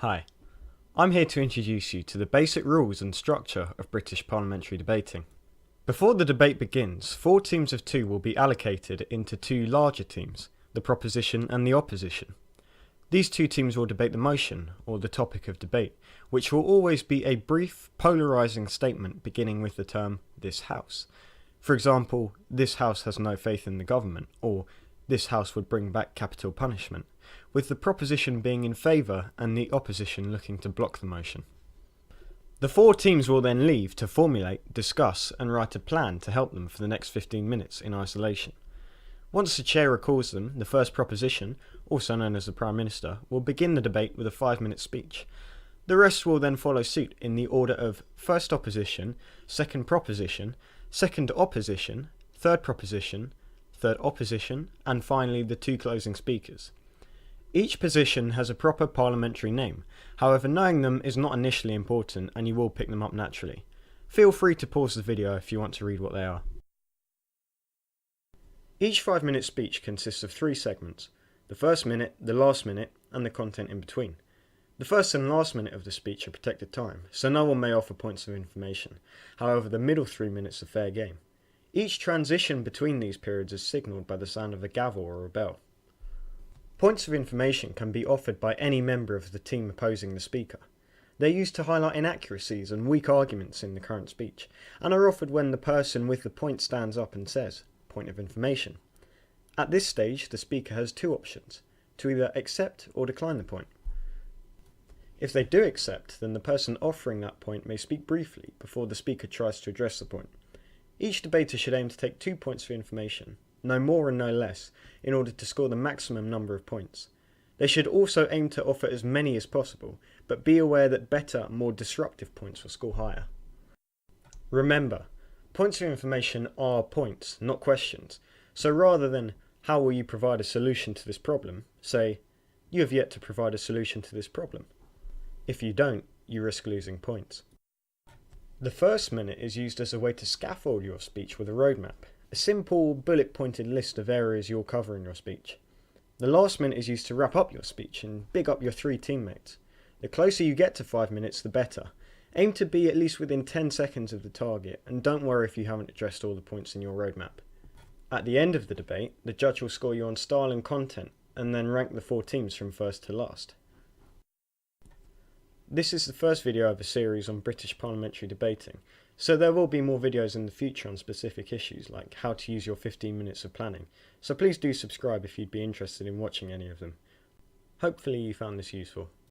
Hi, I'm here to introduce you to the basic rules and structure of British parliamentary debating. Before the debate begins, 4 teams of 2 will be allocated into 2 larger teams, the proposition and the opposition. These 2 teams will debate the motion, or the topic of debate, which will always be a brief, polarising statement beginning with the term, "this House." For example, "this House has no faith in the government," or "this House would bring back capital punishment," with the proposition being in favour and the opposition looking to block the motion. The 4 teams will then leave to formulate, discuss and write a plan to help them for the next 15 minutes in isolation. Once the chair recalls them, the first proposition, also known as the Prime Minister, will begin the debate with a 5-minute speech. The rest will then follow suit in the order of first opposition, second proposition, second opposition, third proposition, third opposition, and finally the 2 closing speakers. Each position has a proper parliamentary name, however knowing them is not initially important and you will pick them up naturally. Feel free to pause the video if you want to read what they are. Each 5-minute speech consists of 3 segments: the first minute, the last minute, and the content in between. The first and last minute of the speech are protected time, so no one may offer points of information. However, the middle 3 minutes are fair game. Each transition between these periods is signalled by the sound of a gavel or a bell. Points of information can be offered by any member of the team opposing the speaker. They're used to highlight inaccuracies and weak arguments in the current speech, and are offered when the person with the point stands up and says, "Point of information." At this stage, the speaker has 2 options, to either accept or decline the point. If they do accept, then the person offering that point may speak briefly before the speaker tries to address the point. Each debater should aim to take 2 points for information, no more and no less, in order to score the maximum number of points. They should also aim to offer as many as possible, but be aware that better, more disruptive points will score higher. Remember, points of information are points, not questions, so rather than "how will you provide a solution to this problem?" say "you have yet to provide a solution to this problem." If you don't, you risk losing points. The first minute is used as a way to scaffold your speech with a roadmap, a simple bullet-pointed list of areas you'll cover in your speech. The last minute is used to wrap up your speech and big up your 3 teammates. The closer you get to 5 minutes, the better. Aim to be at least within 10 seconds of the target, and don't worry if you haven't addressed all the points in your roadmap. At the end of the debate, the judge will score you on style and content, and then rank the 4 teams from first to last. This is the first video of a series on British parliamentary debating, so there will be more videos in the future on specific issues like how to use your 15 minutes of planning, so please do subscribe if you'd be interested in watching any of them. Hopefully you found this useful.